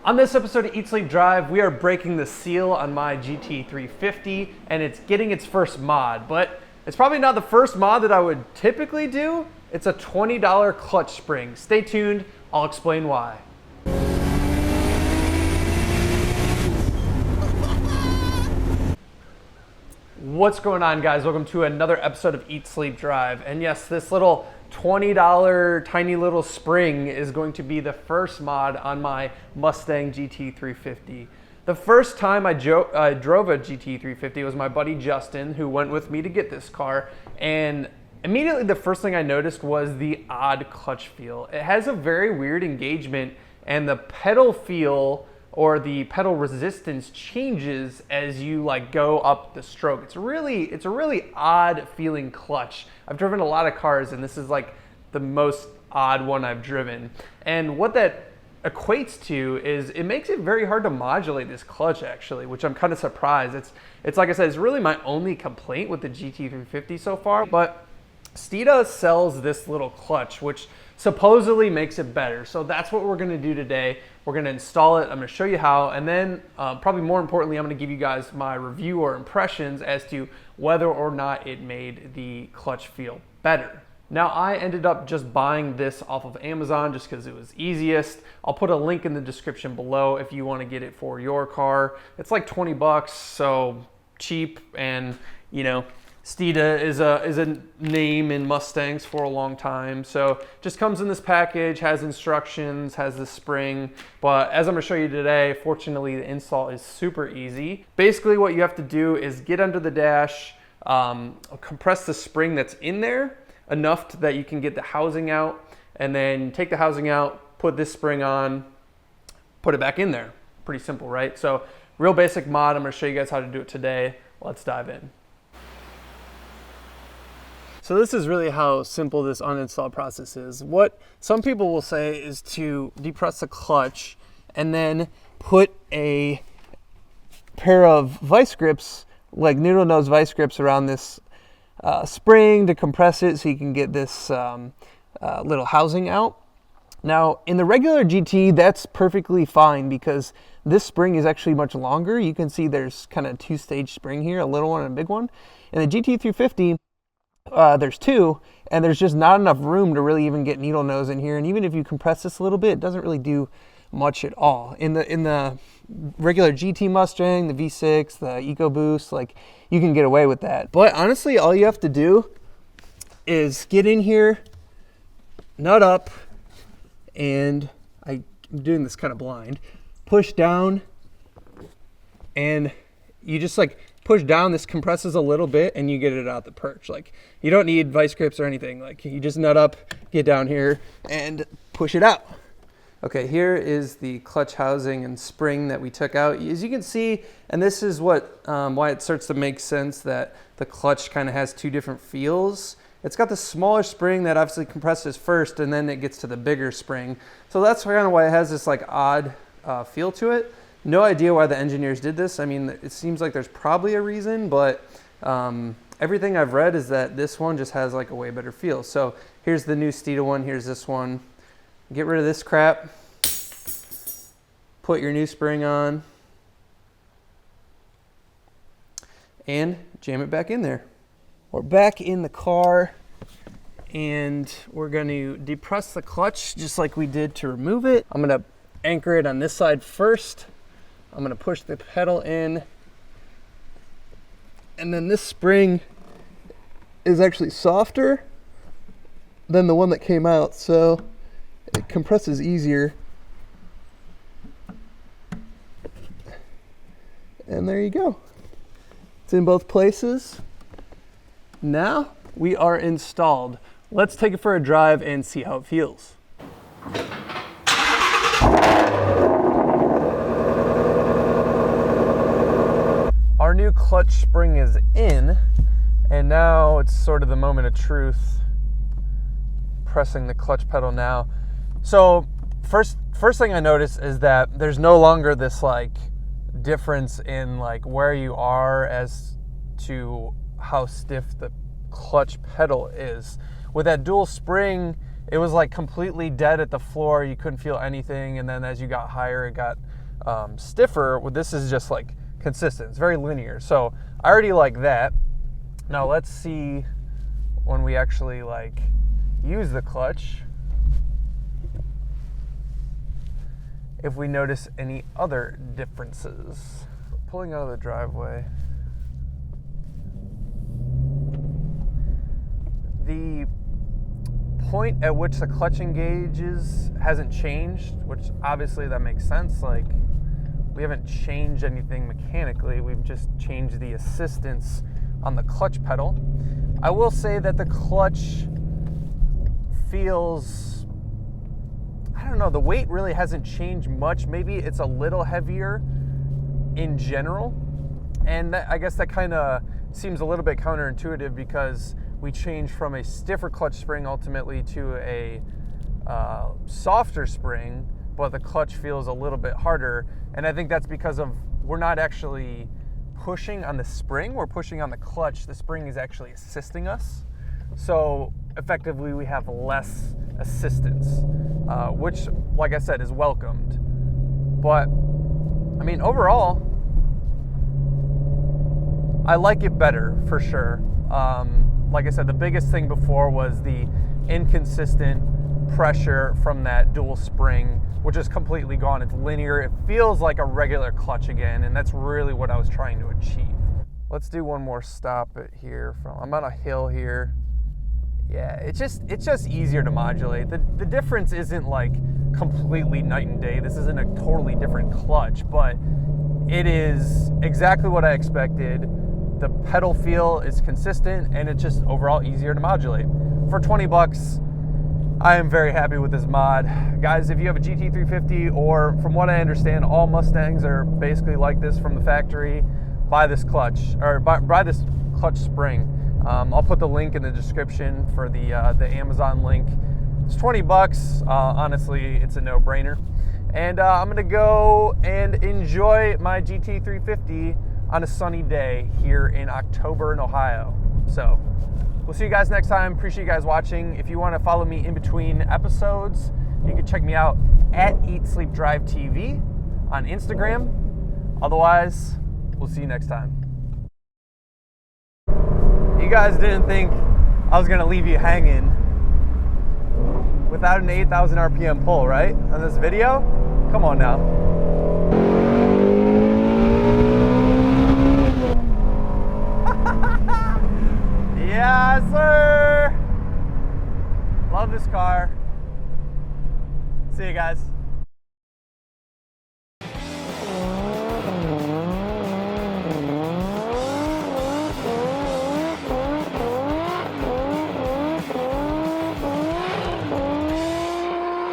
On this episode of Eat Sleep Drive, we are breaking the seal on my GT350 and it's getting its first mod, but it's probably not the first mod that I would typically do. It's a $20 clutch spring. Stay tuned, I'll explain why. What's going on, guys? Welcome to another episode of Eat Sleep Drive. And yes, this little $20 tiny little spring is going to be the first mod on my Mustang GT350. The first time I drove a GT350 was my buddy Justin, who went with me to get this car, and immediately the first thing I noticed was the odd clutch feel. It has a very weird engagement, and the pedal feel or the pedal resistance changes as you like go up the stroke. It's a really odd feeling clutch. I've driven a lot of cars and this is like the most odd one I've driven. And what that equates to is it makes it very hard to modulate this clutch actually, which I'm kind of surprised. It's like I said, it's really my only complaint with the GT350 so far, but Steeda sells this little clutch, which supposedly makes it better. So that's what we're gonna do today. We're gonna install it, I'm gonna show you how, and then probably more importantly, I'm gonna give you guys my review or impressions as to whether or not it made the clutch feel better. Now, I ended up just buying this off of Amazon just because it was easiest. I'll put a link in the description below if you wanna get it for your car. It's like 20 bucks, so cheap, and you know, Steeda is a name in Mustangs for a long time. So just comes in this package, has instructions, has the spring. But as I'm gonna show you today, fortunately the install is super easy. Basically what you have to do is get under the dash, compress the spring that's in there enough that you can get the housing out, and then take the housing out, put this spring on, put it back in there. Pretty simple, right? So real basic mod, I'm gonna show you guys how to do it today. Let's dive in. So this is really how simple this uninstall process is. What some people will say is to depress the clutch and then put a pair of vice grips, like noodle nose vice grips, around this spring to compress it so you can get this little housing out. Now in the regular GT, that's perfectly fine because this spring is actually much longer. You can see there's kind of a two-stage spring here, a little one and a big one. In the GT350, there's two, and there's just not enough room to really even get needle nose in here. And even if you compress this a little bit, it doesn't really do much at all. In the regular GT Mustang, the V6, the EcoBoost, like you can get away with that. But honestly, all you have to do is get in here, nut up, and I'm doing this kind of blind, push down, and you just like push down, this compresses a little bit and you get it out the perch. Like you don't need vice grips or anything. Like you just nut up, get down here and push it out. Okay, here is the clutch housing and spring that we took out. As you can see, and this is what why it starts to make sense that the clutch kind of has two different feels. It's got the smaller spring that obviously compresses first and then it gets to the bigger spring. So that's kind of why it has this like odd feel to it. No idea why the engineers did this. I mean, it seems like there's probably a reason, but everything I've read is that this one just has like a way better feel. So here's the new Steeda one, here's this one. Get rid of this crap, put your new spring on, and jam it back in there. We're back in the car, and we're going to depress the clutch just like we did to remove it. I'm going to anchor it on this side first. I'm gonna push the pedal in, and then this spring is actually softer than the one that came out, so it compresses easier. And there you go. It's in both places. Now we are installed. Let's take it for a drive and see how it feels. Our new clutch spring is in, and now it's sort of the moment of truth. Pressing the clutch pedal now. So first thing I noticed is that there's no longer this like difference in like where you are as to how stiff the clutch pedal is. With that dual spring, it was like completely dead at the floor. You couldn't feel anything, and then as you got higher, it got stiffer, well, this is just like consistent. It's very linear. So I already like that. Now let's see when we actually like use the clutch, if we notice any other differences. Pulling out of the driveway, the point at which the clutch engages hasn't changed, which obviously that makes sense. Like, we haven't changed anything mechanically, we've just changed the assistance on the clutch pedal. I will say that the clutch feels, I don't know, the weight really hasn't changed much. Maybe it's a little heavier in general, and I guess that kind of seems a little bit counterintuitive because we changed from a stiffer clutch spring ultimately to a softer spring, but the clutch feels a little bit harder. And I think that's because of, we're not actually pushing on the spring, we're pushing on the clutch. The spring is actually assisting us. So effectively we have less assistance, which, like I said, is welcomed. But I mean, overall, I like it better for sure. Like I said, the biggest thing before was the inconsistent pressure from that dual spring, which is completely gone. It's linear. It feels like a regular clutch again, and that's really what I was trying to achieve. Let's do one more stop at here. I'm on a hill here. Yeah, it's just easier to modulate. The difference isn't like completely night and day. This isn't a totally different clutch, but it is exactly what I expected. The pedal feel is consistent, and it's just overall easier to modulate. For 20 bucks, I am very happy with this mod. Guys, if you have a GT350, or from what I understand, all Mustangs are basically like this from the factory, buy this clutch, or buy this clutch spring. I'll put the link in the description for the Amazon link. It's 20 bucks. Honestly, it's a no-brainer. And I'm gonna go and enjoy my GT350 on a sunny day here in October in Ohio. So we'll see you guys next time. Appreciate you guys watching. If you want to follow me in between episodes, you can check me out at Eat Sleep Drive TV on Instagram. Otherwise, we'll see you next time. You guys didn't think I was gonna leave you hanging without an 8,000 RPM pull, right? On this video? Come on now. Yes, sir. Love this car. See you guys.